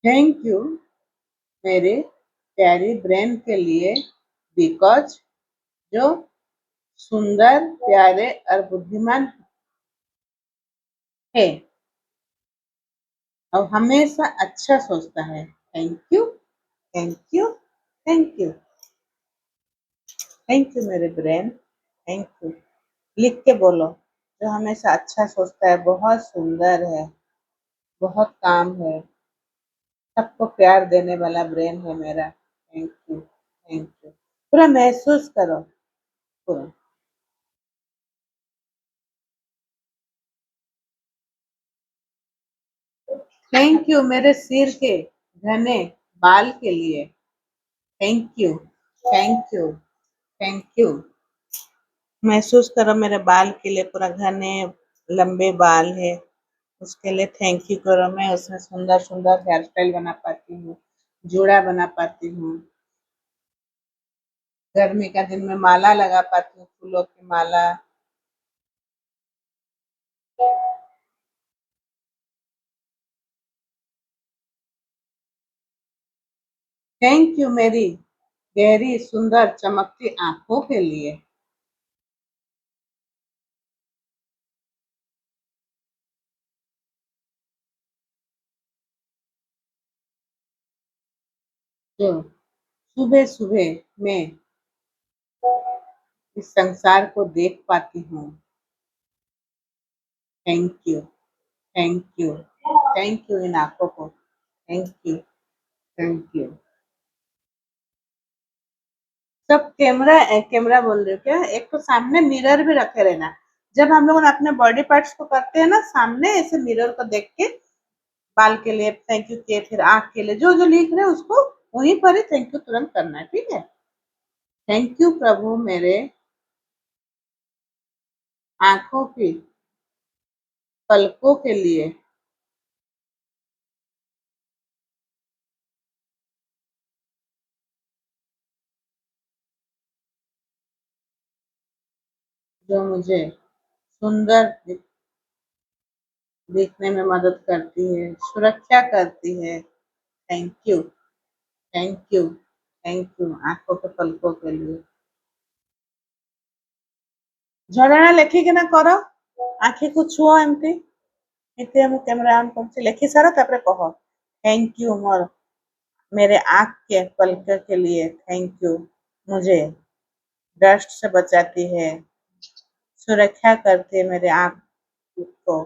Thank you मेरे प्यारी brain के लिए, बिकॉज जो सुंदर, प्यारे और बुद्धिमान है और हमेशा अच्छा सोचता है। Thank you, thank you, thank you, thank you मेरे ब्रेन, थैंक यू। लिख के बोलो, जो हमेशा अच्छा सोचता है, बहुत सुंदर है, बहुत काम है, सबको प्यार देने वाला ब्रेन है मेरा। Thank you, thank you. पूरा महसूस करो, पूरा। थैंक यू मेरे सिर के घने बाल के लिए। Thank you, thank you, thank you. महसूस करो मेरे बाल के लिए, पूरा घने लंबे बाल है, उसके लिए थैंक यू करो। मैं उसमें सुंदर सुंदर हेयर स्टाइल बना पाती हूँ, जूड़ा बना पाती हूँ, गर्मी का दिन में माला लगा पाती हूँ, फूलों की माला। थैंक यू मेरी गहरी सुंदर चमकती आंखों के लिए। जो सुबह सुबह मैं इस संसार को देख पाती हूँ। Thank you, thank you, thank you in आंखों को। Thank you, thank you. सब कैमरा कैमरा बोल रहे हो क्या? एक तो सामने मिरर भी रखे रहना। जब हम लोग अपने बॉडी पार्ट्स को करते हैं ना, सामने ऐसे मिरर को देख के बाल के लिए थैंक यू किए, फिर आंख के लिए जो जो लिख रहे हैं उसको वहीं पर ही थैंक यू तुरंत करना है, ठीक है? थैंक यू प्रभु मेरे आंखों की पलकों के लिए, जो मुझे सुंदर दिखने में मदद करती है, सुरक्षा करती है। Thank you, thank you, thank you आंखों के पलकों के लिए। ଝରଣା ଲେଖିକିନା କର, ଆଖିକୁ ଛୁଅ ଏମିତି। ଏତେ ମୁଁ କ୍ୟାମେରା ଅନ୍ କରୁଛି, ଲେଖି ସାର ତାପରେ କହ। थैंक यू मोर मेरे आँख के पलकों के लिए। थैंक यू मुझे डस्ट से बचाती है, सुरक्षा करती है मेरे आँख को।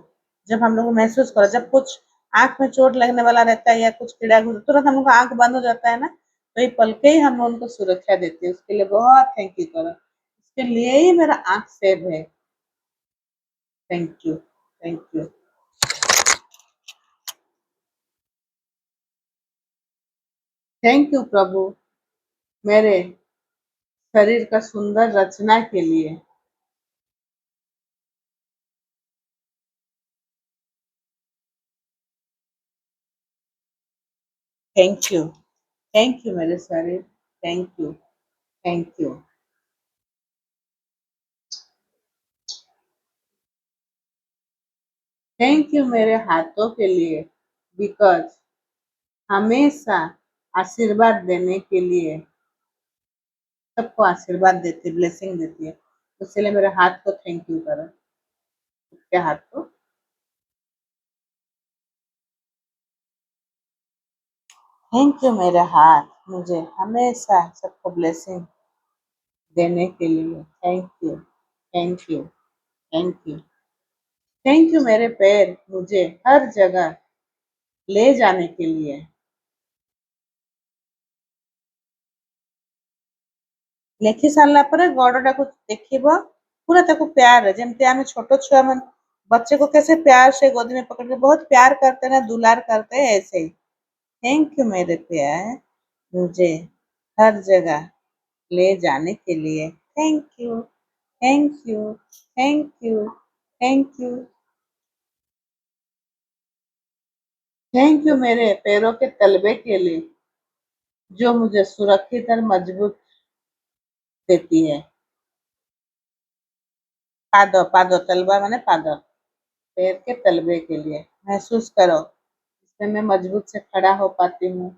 जब हम लोग महसूस करो, जब कुछ आँख में चोट लगने वाला रहता है या कुछ कीड़ा घुस, तुरंत हम लोग का आँख बंद हो जाता है ना, तो ये पलके ही हम उनको सुरक्षा देती है। उसके लिए बहुत थैंक यू करो। इसके लिए ही मेरा आँख सेव है। Thank you, thank you, thank you प्रभु मेरे शरीर का सुंदर रचना के लिए। थैंक यू, थैंक यू मेरे शरीर, thank you, thank you. Thank you मेरे हाथों के लिए, बिकॉज हमेशा आशीर्वाद देने के लिए, सबको आशीर्वाद देती है, ब्लेसिंग देती है। तो इसलिए मेरे हाथ को थैंक यू करो, उसके हाथ को। थैंक यू मेरे हाथ, मुझे हमेशा सबको ब्लेसिंग देने के लिए। Thank you, thank you, thank you. Thank you मेरे पैर, मुझे हर जगह ले जाने के लिए। ଲେଖି ସାରିଲା ପରେ ଗୋଡଟାକୁ ଦେଖିବ, पूरा ତାକୁ प्यार, ଯେମିତି ଆମେ ଛୋଟ ଛୁଆ ମାନେ बच्चे को कैसे प्यार से गोदी में पकड़ के बहुत प्यार करते हैं ना, दुलार करते हैं, ऐसे ही। थैंक यू मेरे प्यार, मुझे हर जगह ले जाने के लिए। Thank you, thank you, thank you, thank you. Thank you मेरे पैरों के तलवे के लिए, जो मुझे सुरक्षित और मजबूत देती है। पादो, पादो, तलवा माने पादो, पैर के तलवे के लिए। महसूस करो, मैं मजबूत से खड़ा हो पाती हूँ।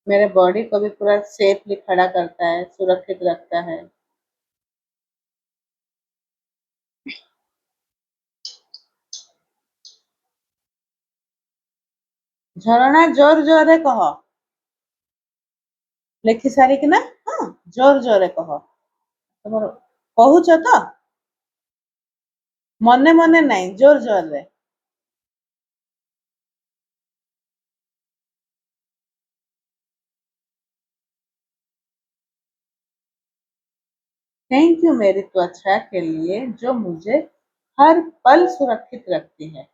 मेरे बॉडी को भी पूरा सेफली खड़ा करता है, सुरक्षित रखता है। ଝରଣା ଜୋର ଜୋରରେ କହ। ଲେଖି ସାରିକି ନା ହଁ ଜୋର ଜୋରରେ କହ। ତମର କହୁଛ ତ? ମନେ ମନେ ନାହିଁ, ଜୋର ଜୋରରେ। थैंक यू मेरी त्वचा के लिए जो मुझे हर पल सुरक्षित रखती है।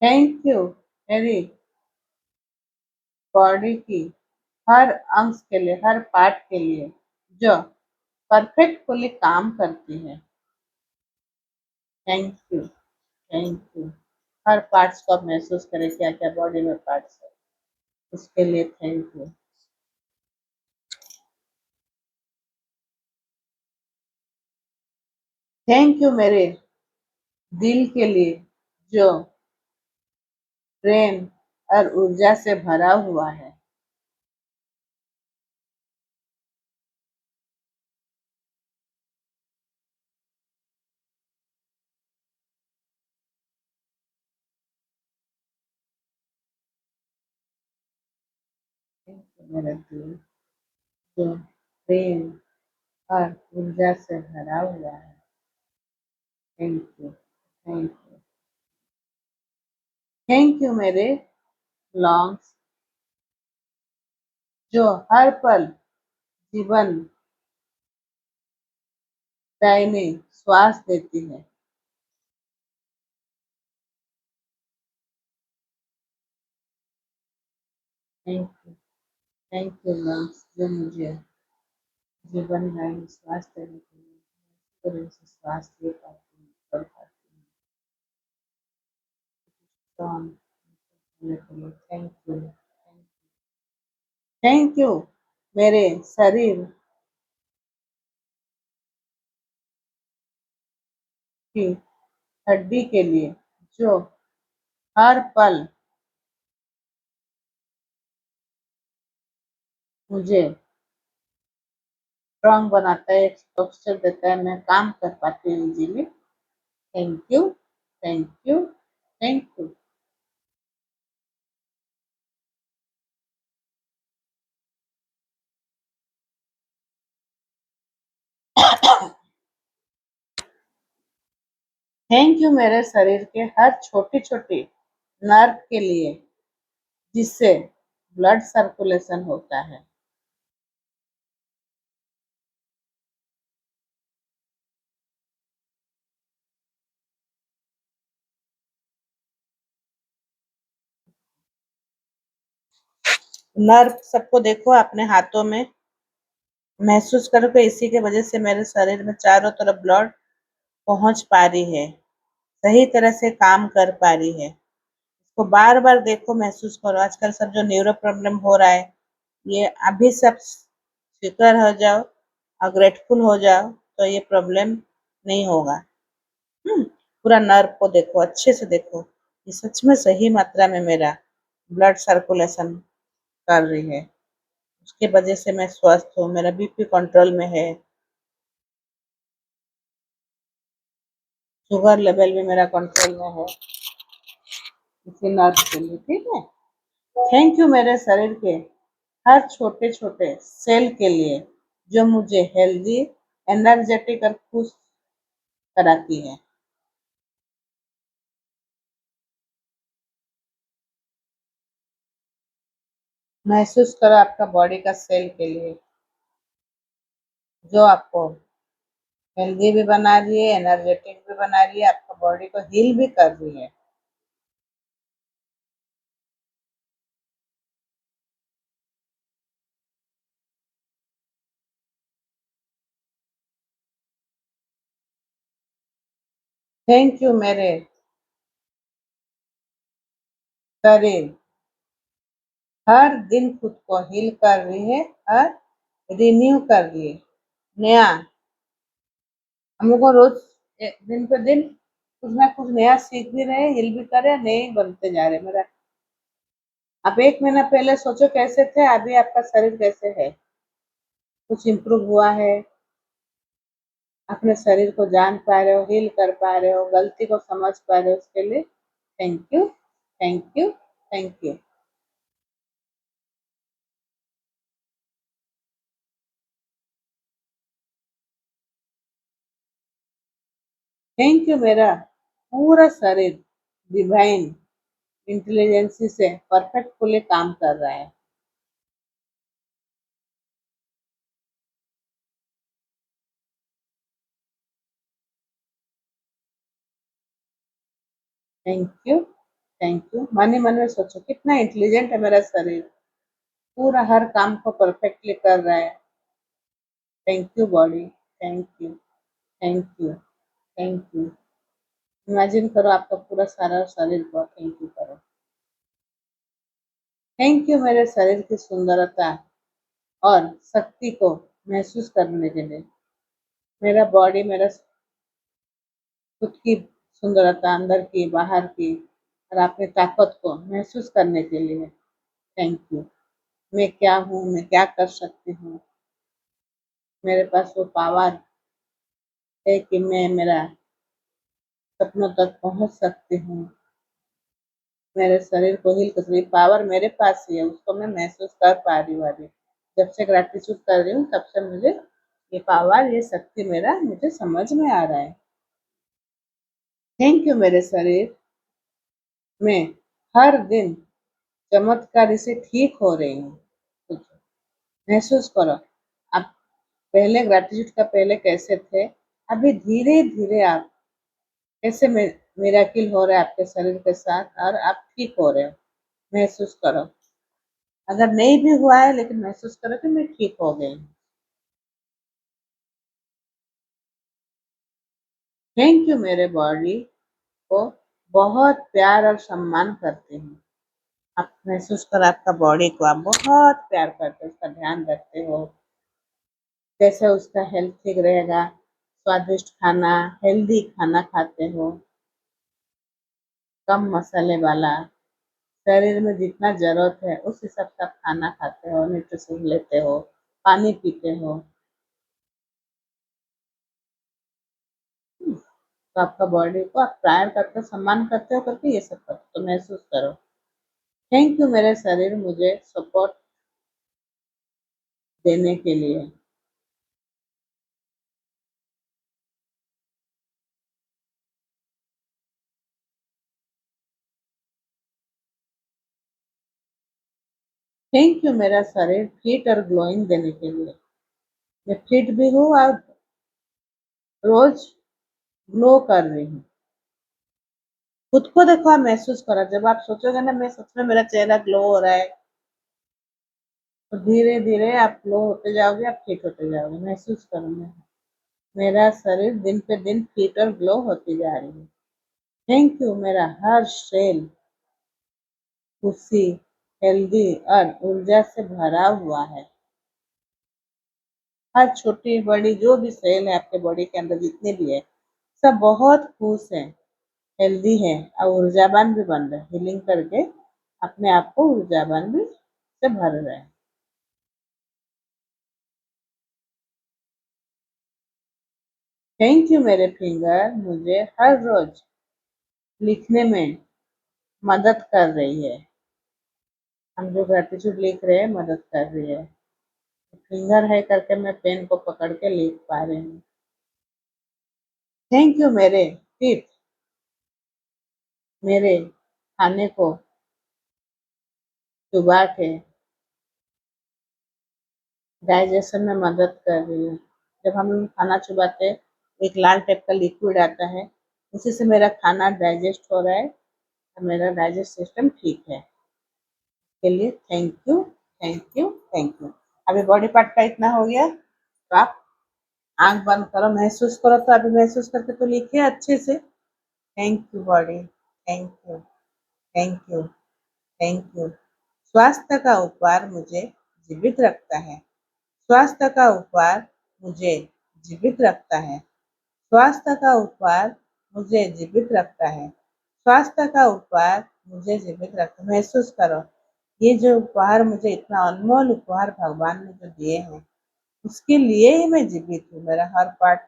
थैंक यू मेरी बॉडी की हर अंश के लिए, हर पार्ट के लिए जो परफेक्टफुली काम करती है। Thank you, thank you. Her parts को आप महसूस करें, क्या क्या बॉडी में पार्ट्स है, उसके लिए थैंक यू। थैंक यू मेरे दिल के लिए जो प्रेम और ऊर्जा से भरा हुआ है। थैंक यू मेरा दिल जो प्रेम और ऊर्जा से भरा हुआ है। Thank you, thank you. Thank you मेरे लॉन्ग्स जो हर पल जीवन दायने श्वास देती है। Thank you, thank you lungs जो मुझे जीवन दायने श्वास देने के लिए तरह से श्वास ले पाती हूँ, कर पाती हूँ। स्ट्रॉन्ग होने के लिए थैंक यू, थैंक यू मेरे शरीर की हड्डी के लिए जो हर पल मुझे स्ट्रॉन्ग बनाता है, एक posture देता है, मैं काम कर पाती हूँ easily. Thank you, thank you, thank you. Thank you मेरे शरीर के हर छोटी छोटी नर्व के लिए जिससे ब्लड सर्कुलेशन होता है। नर्व सबको देखो अपने हाथों में, महसूस करो कि इसी के वजह से मेरे शरीर में चारों तरफ ब्लड पहुंच पा रही है, सही तरह से काम कर पा रही है। इसको बार बार देखो, महसूस करो। आजकल सब जो न्यूरो प्रॉब्लम हो रहा है, ये अभी सब स्वीकार हो जाओ और ग्रेटफुल हो जाओ तो ये प्रॉब्लम नहीं होगा। पूरा नर्व को देखो, अच्छे से देखो, ये सच में सही मात्रा में मेरा ब्लड सर्कुलेशन कर रही है। उसकी वजह से मैं स्वस्थ हूँ, मेरा बीपी कंट्रोल में है, शुगर लेवल भी मेरा कंट्रोल में है, इसी नर्व के लिए। ठीक है। थैंक यू मेरे शरीर के हर छोटे छोटे सेल के लिए जो मुझे हेल्दी, एनर्जेटिक और खुश कराती है। महसूस करो आपका बॉडी का सेल के लिए जो आपको हेल्दी भी बना रही है, एनर्जेटिक भी बना रही है, आपका बॉडी को हील भी कर रही है। थैंक यू मेरे शरीर हर दिन खुद को हील कर रही है और रिन्यू कर रही है। नया हम लोग को रोज दिन पे दिन कुछ ना कुछ नया सीख भी रहे, हिल भी कर रहे, नए बनते जा रहे। मेरा आप 1 महीना पहले सोचो कैसे थे, अभी आपका शरीर कैसे है, कुछ इम्प्रूव हुआ है, अपने शरीर को जान पा रहे हो, हील कर पा रहे हो, गलती को समझ पा रहे हो, उसके लिए thank you, thank you, thank you. Thank you मेरा पूरा शरीर डिवाइन इंटेलिजेंसी से परफेक्टफुली काम कर रहा है। Thank you, thank you. मन ही मन में सोचो कितना इंटेलिजेंट है मेरा शरीर, पूरा हर काम को परफेक्टली कर रहा है। Thank you body, thank you, thank you, thank you. Imagine करो आपका पूरा सारा शरीर को थैंक यू करो। थैंक यू मेरे शरीर की सुंदरता और शक्ति को महसूस करने के लिए। मेरा बॉडी मेरा खुद की सुंदरता, अंदर की बाहर की, और अपनी ताकत को महसूस करने के लिए थैंक यू। मैं क्या हूँ, मैं क्या कर सकती हूँ, मेरे पास वो पावर है कि मैं मेरा सपनों तक पहुँच सकती हूँ। मेरे शरीर को हील कर पावर मेरे पास ही है, उसको मैं महसूस कर पा रही हूँ अभी। जब से ग्रेटिट्यूड कर रही हूँ तब से मुझे ये पावर, ये शक्ति मेरा मुझे समझ में आ रहा है। थैंक यू मेरे शरीर में हर दिन चमत्कार से ठीक हो रही हूँ। कुछ महसूस करो आप पहले ग्रेटिट्यूड का पहले कैसे थे, अभी धीरे धीरे आप कैसे मिराकिल हो रहा है आपके शरीर के साथ और आप ठीक हो रहे हो। महसूस करो, अगर नहीं भी हुआ है लेकिन महसूस करो कि मैं ठीक हो गई हूँ। थैंक यू मेरे बॉडी को बहुत प्यार और सम्मान करती हूँ। आप महसूस करो आपका बॉडी को आप बहुत प्यार करते हो, उसका ध्यान रखते हो, कैसे उसका हेल्थ ठीक रहेगा, स्वादिष्ट खाना, हेल्दी खाना खाते हो, कम मसाले वाला, शरीर में जितना जरूरत है उस हिसाब से आप खाना खाते हो, न्यूट्रिशन लेते हो, पानी पीते हो। तो आपका बॉडी को आप प्यार करते हो, सम्मान करते हो करके ये सब करते हो, तो महसूस करो। थैंक यू मेरे शरीर मुझे सपोर्ट देने के लिए। थैंक यू मेरा शरीर फिट और ग्लोइंग देने के लिए। मैं फिट भी हूँ और रोज ग्लो कर रही हूँ। खुद को देखो, आप महसूस करो, जब आप सोचोगे ना मैं सच में मेरा चेहरा ग्लो हो रहा है, तो धीरे धीरे आप ग्लो होते जाओगे, आप फिट होते जाओगे। महसूस करो, मैं मेरा शरीर दिन पे दिन फिट और ग्लो होती जा रही है। थैंक यू मेरा हर सेल खुशी, हेल्दी और ऊर्जा से भरा हुआ है। हर छोटी बड़ी जो भी सेल है आपके बॉडी के अंदर जितने भी है, सब बहुत खुश है, हेल्दी है और ऊर्जावान भी बन रहे हैं, हीलिंग करके अपने आप को ऊर्जावान भी से भर रहे हैं। थैंक यू मेरे फिंगर मुझे हर रोज लिखने में मदद कर रही है। हम जो ग्रेटिट्यूड लिख रहे हैं मदद कर रही है। फिंगर है करके मैं पेन को पकड़ के लिख पा रही हूँ। थैंक यू मेरे टीथ मेरे खाने को चुबा के डाइजेशन में मदद कर रही है। जब हम लोग खाना चबाते हैं, एक लाल टाइप का लिक्विड आता है, उसी से मेरा खाना डाइजेस्ट हो रहा है और मेरा डाइजेस्ट सिस्टम ठीक है। के लिए thank you, thank you, thank you. अभी बॉडी पार्ट का इतना हो गया, तो आप आंख बंद करो, महसूस करो, तो अभी महसूस करके तो लिखिए अच्छे से। Thank you body, thank you, thank you, thank you. स्वास्थ्य का उपहार मुझे जीवित रखता है। स्वास्थ्य का उपहार मुझे जीवित रखता है। स्वास्थ्य का उपहार मुझे जीवित रखता है। स्वास्थ्य का उपहार मुझे जीवित रखता है। महसूस करो, ये जो उपहार मुझे इतना अनमोल उपहार भगवान ने जो दिए हैं, उसके लिए ही मैं जीवित हूँ। मेरा हर पार्ट,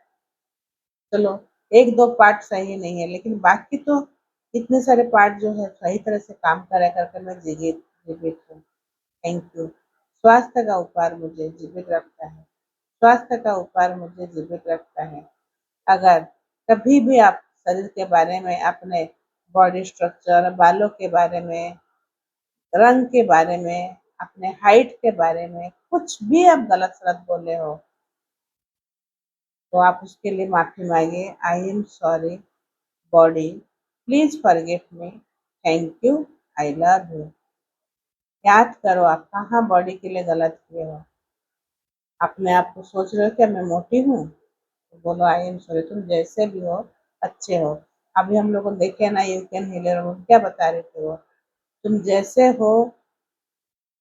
चलो एक दो पार्ट सही नहीं है, लेकिन बाकी तो इतने सारे पार्ट जो है सही तरह से काम करा करके मैं जीवित जीवित हूँ। Thank you. स्वास्थ्य का उपहार मुझे जीवित रखता है। स्वास्थ्य का उपहार मुझे जीवित रखता है। अगर कभी भी आप शरीर के बारे में, अपने बॉडी स्ट्रक्चर, बालों के बारे में, रंग के बारे में, अपने हाइट के बारे में कुछ भी आप गलत सलत बोले हो, तो आप उसके लिए माफी मांगिए। I am sorry body, please forgive me, thank you, I love you. याद करो आप कहाँ बॉडी के लिए गलत किए हो। अपने आप को सोच रहे हो क्या मैं मोटी हूँ, तो बोलो आई एम सॉरी। तुम जैसे भी हो अच्छे हो। अभी हम लोगों को देखे ना, यू कैन हीलर, वो क्या बता रहे थे वो, तुम जैसे हो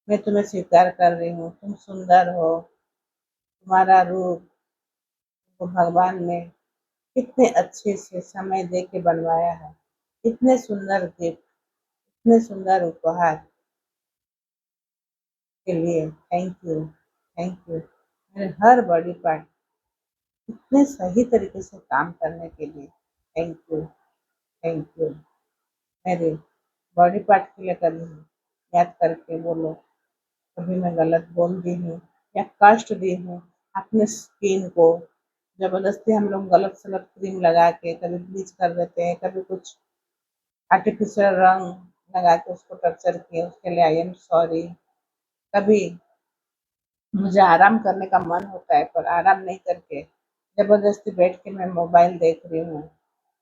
मैं तुम्हें स्वीकार कर रही हूँ। तुम सुंदर हो, तुम्हारा रूप को भगवान ने कितने अच्छे से समय दे के बनवाया है। इतने सुंदर गिफ्ट, इतने सुंदर उपहार के लिए थैंक यू, थैंक यू। मेरे हर बॉडी पार्ट इतने सही तरीके से काम करने के लिए थैंक यू, थैंक यू। मेरे बॉडी पार्ट के लिए कभी याद करके बोलो, कभी मैं गलत बोल दी हूँ या कष्ट दी हूँ अपने स्किन को। जबरदस्ती हम लोग गलत सलत क्रीम लगा के कभी ब्लीच कर देते हैं, कभी कुछ आर्टिफिशियल रंग लगा के उसको टर्चर किए, उसके लिए आई एम सॉरी। कभी मुझे आराम करने का मन होता है, पर आराम नहीं करके जबरदस्ती बैठ के मैं मोबाइल देख रही हूँ,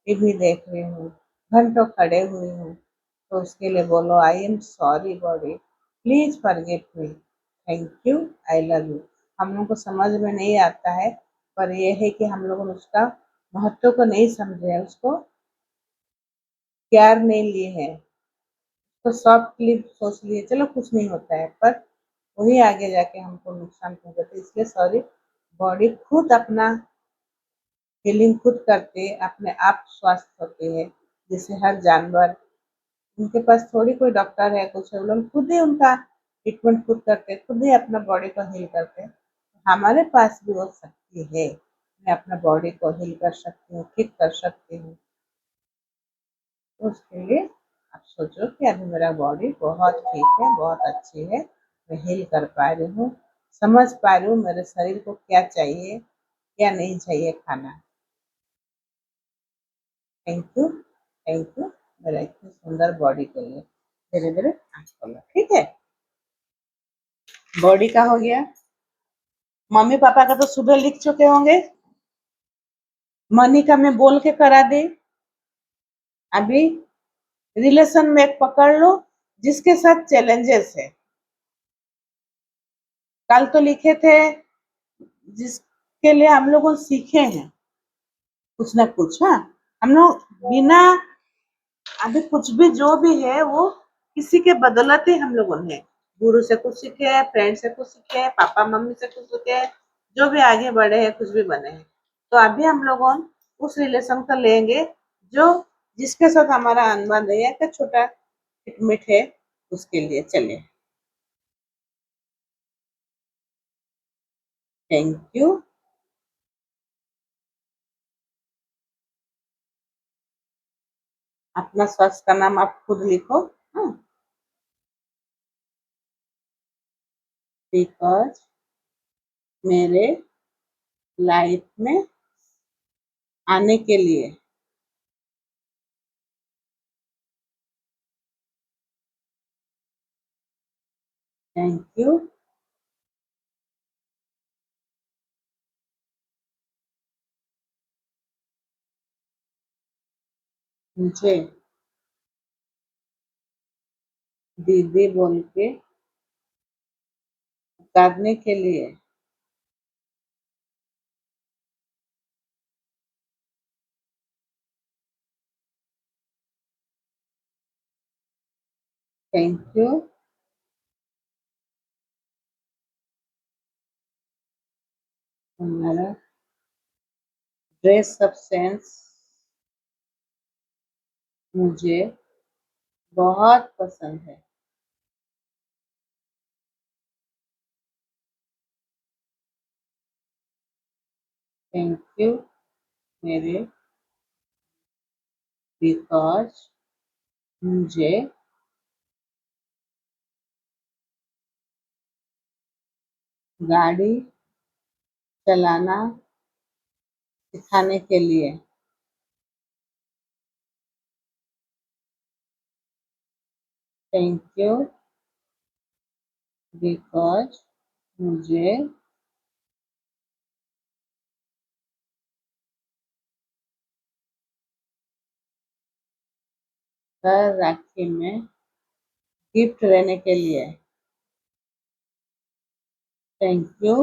टीवी देख रही हूँ, घंटों खड़े हुई हूँ, तो उसके लिए बोलो आई am sorry body, please forgive me, thank you, I love you. हम लोग को समझ में नहीं आता है, पर यह है कि हम लोग उसका महत्व को नहीं समझे हैं, उसको केयर नहीं लिए हैं, तो सॉफ्टली सोच लिए चलो कुछ नहीं होता है, पर वही आगे जाके हमको नुकसान पहुंचाते। इसलिए सॉरी बॉडी खुद अपना हीलिंग खुद करते अपने आप स्वस्थ होते हैं। जैसे हर जानवर, उनके पास थोड़ी कोई डॉक्टर है, कुछ है, वो लोग खुद ही उनका ट्रीटमेंट खुद करते, खुद ही अपना बॉडी को हील करते। हमारे पास भी वो शक्ति है, मैं अपना बॉडी को हील कर सकती हूँ, ठीक कर सकती हूँ। तो उसके लिए आप सोचो कि अभी मेरा बॉडी बहुत ठीक है, बहुत अच्छी है, मैं हील कर पा रही हूँ, समझ पा रही हूँ मेरे शरीर को क्या चाहिए, क्या नहीं चाहिए खाना। थैंक यू, थैंक यू मेरा इतनी सुंदर बॉडी के लिए। धीरे धीरे आँख खोलो, ठीक है। बॉडी का हो गया। मम्मी पापा का तो सुबह लिख चुके होंगे, मनी का मैं बोल के करा दी। अभी रिलेशन में एक पकड़ लो जिसके साथ चैलेंजेस है। कल तो लिखे थे जिसके लिए हम लोग सीखे हैं कुछ ना कुछ। हाँ, हम लोग बिना, अभी कुछ भी जो भी है वो किसी के बदौलत ही हम लोग हैं। गुरु से कुछ सीखे हैं, फ्रेंड से कुछ सीखे हैं, पापा मम्मी से कुछ सीखे हैं, जो भी आगे बढ़े हैं, कुछ भी बने हैं। तो अभी हम लोग उस रिलेशन का लेंगे जो जिसके साथ हमारा अनबन है, या छोटा खिटमिट है, उसके लिए चले। Thank you. अपना स्वास्थ्य का नाम आप खुद लिखो। हाँ, बिकॉज मेरे लाइफ में आने के लिए थैंक यू। मुझे दीदी बोल के पुकारने के लिए थैंक यू। तुम्हारा ड्रेस अप सेंस मुझे बहुत पसंद है। थैंक यू मेरे बिकॉज मुझे गाड़ी चलाना सिखाने के लिए। थैंक यू बिकॉज मुझे हर राखी में गिफ्ट देने के लिए। थैंक यू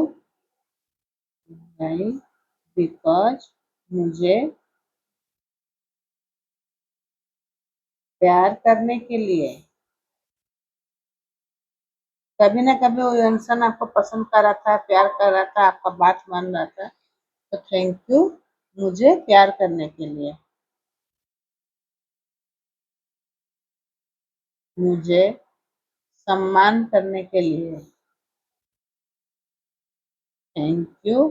भाई बिकॉज मुझे प्यार करने के लिए। कभी ना कभी वो इंसान आपको पसंद कर रहा था, प्यार कर रहा था, आपका बात मान रहा था, तो थैंक यू मुझे प्यार करने के लिए। मुझे सम्मान करने के लिए। थैंक यू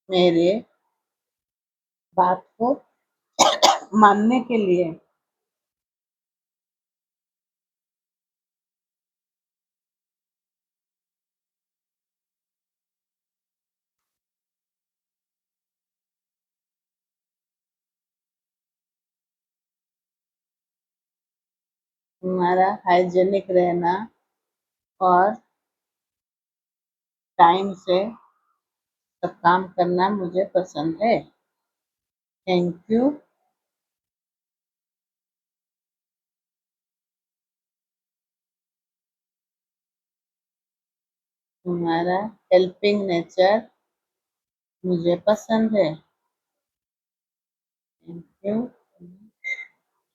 मेरे बात को मानने के लिए। तुम्हारा हाइजेनिक रहना और टाइम से सब काम करना मुझे पसंद है। थैंक यू तुम्हारा हेल्पिंग नेचर मुझे पसंद है। थैंक यू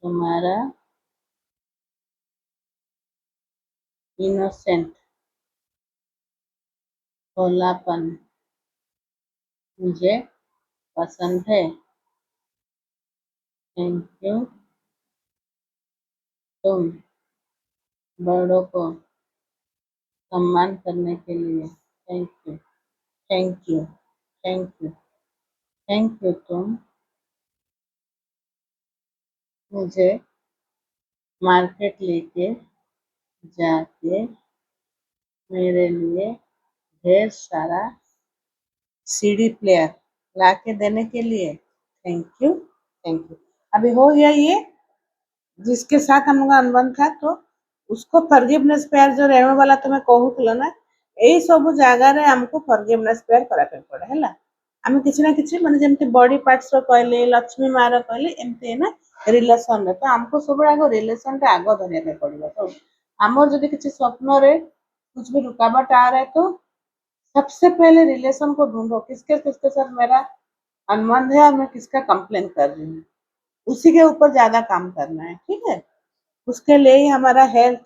तुम्हारा इनोसेंट भोलापन मुझे पसंद है। थैंक यू तुम बड़ों को सम्मान करने के लिए। Thank you thank you thank you thank you तुम मुझे मार्केट लेके जाके मेरे लिए ढेर सारा सीडी प्लेयर ला के देने के लिए। Thank you. अभी हो गया ये जिसके साथ हम लोग का अनुबंध था, तो उसको फॉरगिवनेस प्यार जो रहने वाला तुम्हें कहूଥିଲା ନା ଏଇ ସବୁ ଜାଗାରେ ଆମକୁ ଫରଗିଭନେସ୍ ପ୍ରେୟାର କରିବା ପାଇଁ ପଡେ ହେଲା। ଆମେ କିଛି ନା କିଛି ମାନେ ଯେମିତି ବଡି ପାର୍ଟସ ର କହିଲେ, ଲକ୍ଷ୍ମୀ ମା ର କହିଲେ, ଏମିତି ନା ରିଲେସନ ରେ ତ ଆମକୁ ସବୁବେଳେ ଆଗ ରିଲେସନ ଟା ଆଗ ଧରିବା ପାଇଁ ପଡିବ। ତ ଆମର ଯଦି କିଛି ସ୍ୱପ୍ନରେ कुछ भी रुकावट आ रहा है तो सबसे पहले रिलेशन को ढूंढो, किसके किसके साथ मेरा अनुबंध है और मैं किसका कंप्लेन कर रही हूँ, उसी के ऊपर ज्यादा काम करना है। ठीक है, उसके लिए ही हमारा हेल्थ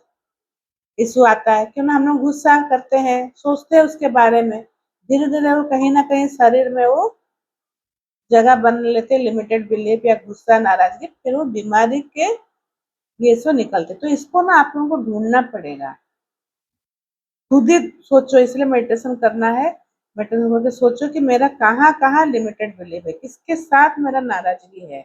इशू आता है, क्यों ना हम लोग गुस्सा करते हैं, सोचते हैं उसके बारे में, धीरे धीरे वो कहीं ना कहीं शरीर में वो जगह बन लेते, लिमिटेड बिलीफ या गुस्सा नाराजगी, फिर वो बीमारी के ये से निकलते। तो इसको ना आप लोगों को ढूंढना पड़ेगा, खुद ही सोचो, इसलिए मेडिटेशन करना है। मेडिटेशन करके सोचो कि मेरा कहाँ कहाँ लिमिटेड बिलीफ है, किसके साथ मेरा नाराजगी है।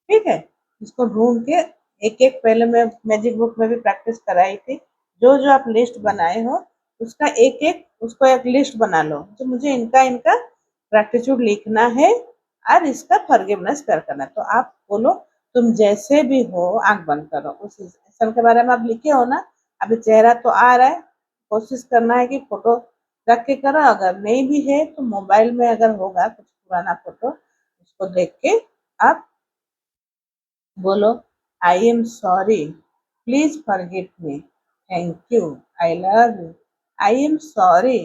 ठीक है, इसको ढूंढ के एक एक, पहले मैं मैजिक बुक में भी प्रैक्टिस कराई थी, जो जो आप लिस्ट बनाए हो उसका एक एक, उसको एक लिस्ट बना लो, तो मुझे इनका इनका ग्रैटिट्यूड लिखना है और इसका फॉरगिवनेस कर करना है। तो आप बोलो, तुम जैसे भी हो, आंख बंद करो, उस इंसान के बारे में आप लिखे हो ना, अभी चेहरा तो आ रहा है, कोशिश करना है कि फोटो रख के करो, अगर नहीं भी है तो मोबाइल में अगर होगा कुछ पुराना फोटो, उसको देख के आप बोलो, आई am sorry, please forgive me, thank you, I love you, I am sorry,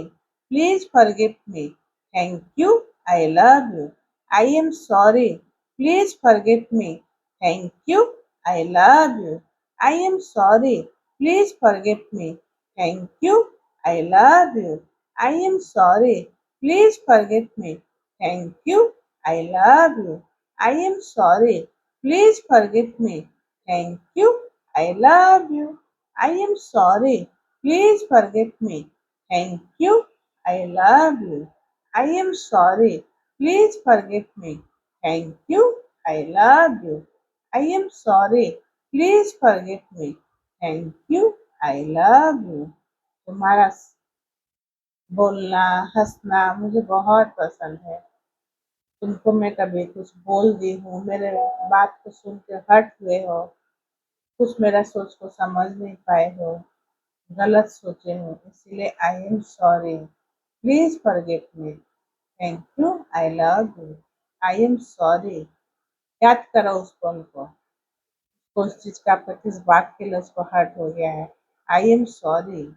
please forgive me, thank you, I love you, I am sorry, please forgive me, Thank you. I love you. I am sorry. Please forgive me. Thank you. I love you. I am sorry. Please forgive me. Thank you. I love you. I am sorry. Please forgive me. Thank you. I love you. I am sorry. Please forgive me. Thank you. I love you. I am sorry. Please forgive me. Thank you. I love you. I am sorry. Please forgive me. Thank you. I love you. तुम्हारा बोलना हंसना मुझे बहुत पसंद है। तुमको मैं कभी कुछ बोल दी हूँ, मेरे बात को सुन के हर्ट हुए हो, कुछ मेरा सोच को समझ नहीं पाए हो, गलत सोचे हो, इसीलिए आई am sorry. Please forgive me. Thank you. I love you. I am sorry. याद करो उस पल को, उस चीज का आपका किस बात के लिए उसको हर्ट हो गया है। आई am sorry.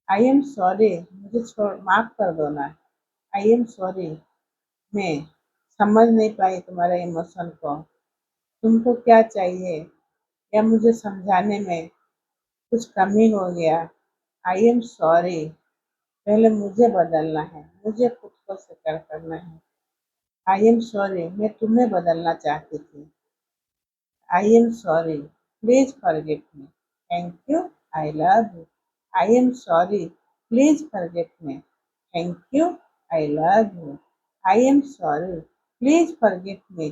I am sorry. मुझे छोड़ माफ कर दो ना। आई एम सॉरी। मैं समझ नहीं पाई तुम्हारे इमोशन को, तुमको क्या चाहिए या मुझे समझाने में कुछ कमी हो गया। आई एम सॉरी। पहले मुझे बदलना है, मुझे खुद को स्वीकार करना है। आई एम सॉरी। मैं तुम्हें बदलना चाहती थी। I am sorry. Please forgive me. Thank you. I love you. I am sorry. Please forgive me. Thank you. I love you. I am sorry. Please forgive me.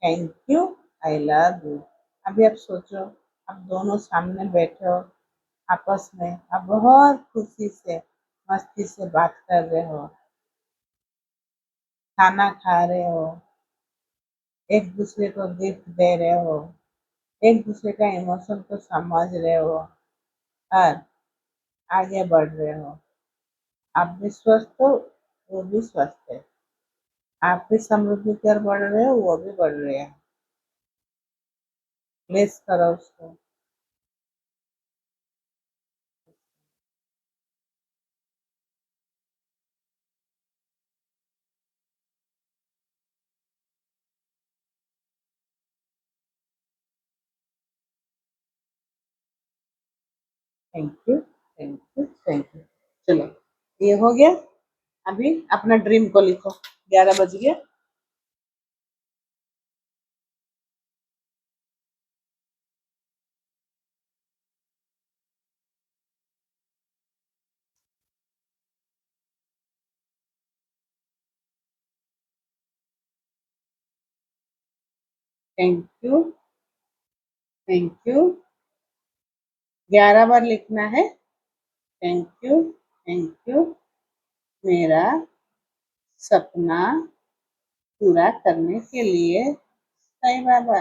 Thank you. I love you. अभी आप सोचो, आप दोनों सामने बैठे हो आपस में, आप बहुत खुशी से मस्ती से बात कर रहे हो, खाना खा रहे हो, एक दूसरे को गिफ्ट दे रहे हो, एक दूसरे का इमोशन को समझ रहे हो और आगे बढ़ रहे हो। आप भी स्वस्थ हो, वो भी स्वस्थ है। आप भी समृद्धि की ओर बढ़ रहे हो, वो भी बढ़ रहे हैं। ब्लेस करो उसको। Thank you, thank you, thank you. चलो, ये हो गया। अभी अपना ड्रीम को लिखो। 11 बज गया। Thank you, thank you. 11 बार लिखना है। Thank you, thank you. मेरा सपना पूरा करने के लिए साईं बाबा।